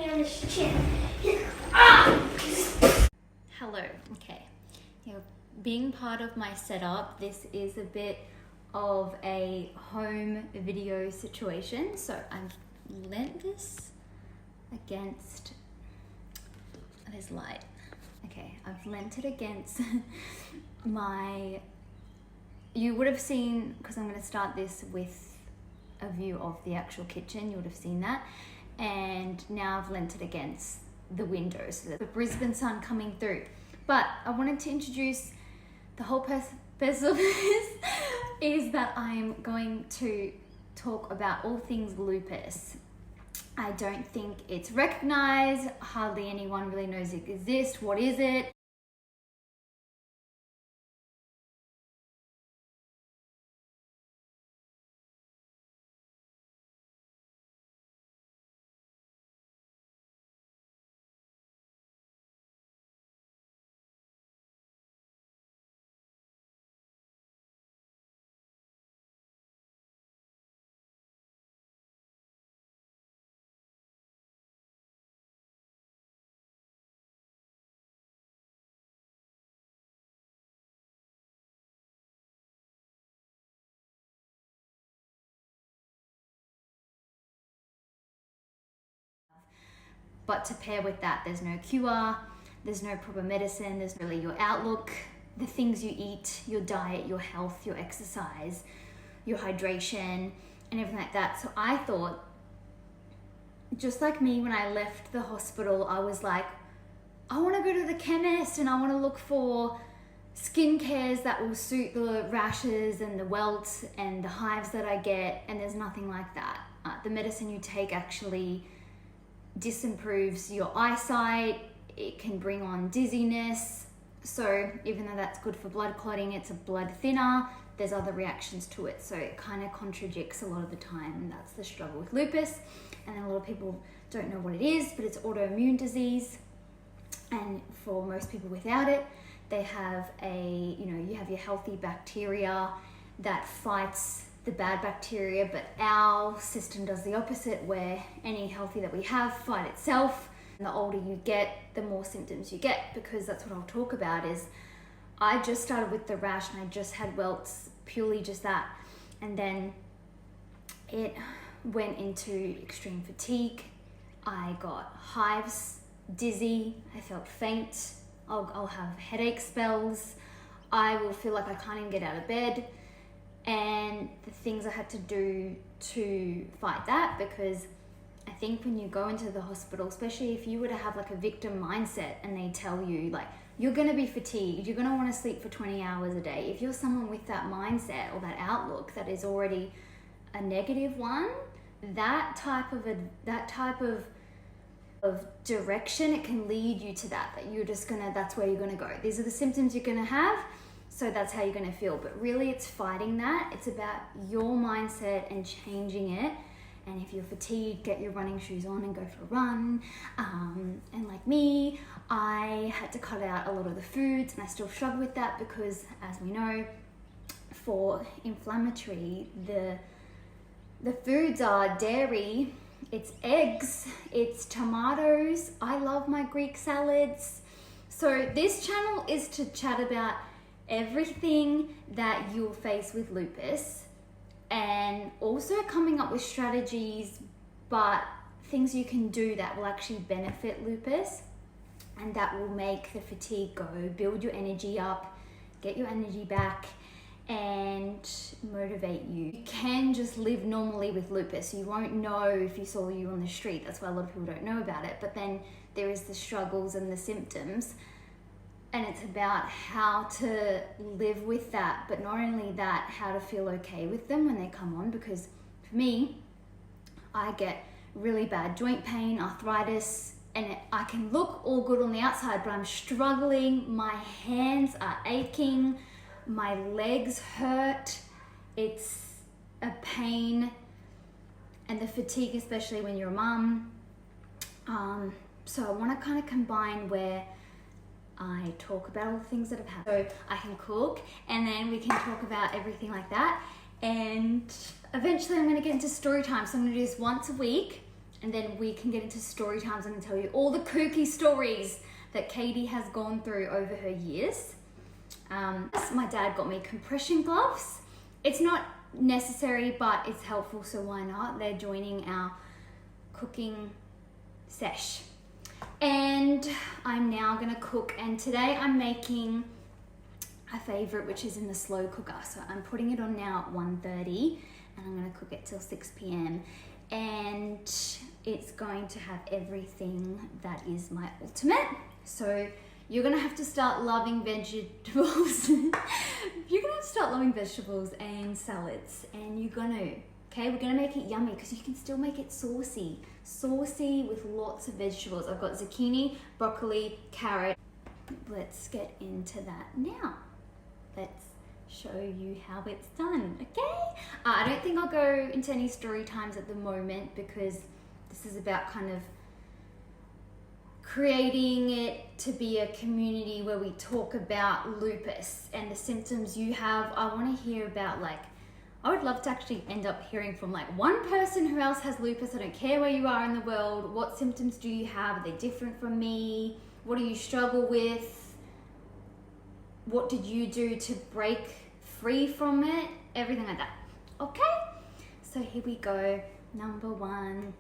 me on this chair. Ah! Hello, okay. Being part of my setup, this is a bit of a home video situation. So I've lent this against, there's light. Okay, I've lent it against you would have seen, because I'm going to start this with a view of the actual kitchen, you would have seen that. And now I've lent it against the window, so the Brisbane sun coming through. But I wanted to introduce the whole purpose of this is that I'm going to talk about all things lupus. I don't think it's recognized, hardly anyone really knows it exists. What is it? But to pair with that, there's no cure, there's no proper medicine, there's really your outlook, the things you eat, your diet, your health, your exercise, your hydration, and everything like that. So I thought, just like me, when I left the hospital, I was like, I want to go to the chemist and I want to look for skincares that will suit the rashes and the welts and the hives that I get, and there's nothing like that. The medicine you take actually disimproves your eyesight, it can bring on dizziness. So even though that's good for blood clotting, it's a blood thinner, there's other reactions to it. So it kind of contradicts a lot of the time, and that's the struggle with lupus. And then a lot of people don't know what it is, but it's autoimmune disease. And for most people without it, they have you have your healthy bacteria that fights the bad bacteria, but our system does the opposite, where any healthy that we have fight itself. And the older you get, the more symptoms you get, because that's what I'll talk about. Is I just started with the rash and I just had welts, purely just that, and then it went into extreme fatigue. I got hives, dizzy, I felt faint, I'll have headache spells, I will feel like I can't even get out of bed. And the things I had to do to fight that, because I think when you go into the hospital, especially if you were to have like a victim mindset and they tell you like, you're going to be fatigued, you're going to want to sleep for 20 hours a day. If you're someone with that mindset or that outlook that is already a negative one, that type of direction, it can lead you to that you're just that's where you're going to go. These are the symptoms you're going to have, so that's how you're going to feel. But really it's fighting that. It's about your mindset and changing it. And if you're fatigued, get your running shoes on and go for a run. And like me, I had to cut out a lot of the foods, and I still struggle with that because, as we know, for inflammatory, the foods are dairy, it's eggs, it's tomatoes. I love my Greek salads. So this channel is to chat about everything that you'll face with lupus, and also coming up with strategies, but things you can do that will actually benefit lupus and that will make the fatigue go, build your energy up, get your energy back, and motivate you. You can just live normally with lupus. You won't know if you saw you on the street. That's why a lot of people don't know about it. But then there is the struggles and the symptoms, and it's about how to live with that. But not only that, how to feel okay with them when they come on. Because for me, I get really bad joint pain, arthritis, and I can look all good on the outside, but I'm struggling. My hands are aching, my legs hurt, it's a pain, and the fatigue, especially when you're a mum. So I want to kind of combine where I talk about all the things that have happened. So I can cook, and then we can talk about everything like that. And eventually I'm going to get into story time. So I'm going to do this once a week. and then we can get into story times. I'm going to tell you all the kooky stories that Katie has gone through over her years. My dad got me compression gloves. It's not necessary, but it's helpful, so why not? They're joining our cooking sesh. And I'm now gonna cook, and today I'm making a favorite, which is in the slow cooker. So I'm putting it on now at 1:30, and I'm gonna cook it till 6 p.m. And it's going to have everything that is my ultimate. So you're gonna have to start loving vegetables. You're gonna have to start loving vegetables and salads, and you're gonna, okay, we're gonna make it yummy because you can still make it saucy with lots of vegetables. I've got zucchini, broccoli, carrot. Let's get into that now. Let's show you how it's done, okay? I don't think I'll go into any story times at the moment because this is about kind of creating it to be a community where we talk about lupus and the symptoms you have. I want to hear about, like, I would love to actually end up hearing from like one person who else has lupus. I don't care where you are in the world. What symptoms do you have? Are they different from me? What do you struggle with? What did you do to break free from it? Everything like that. Okay, so here we go. Number one.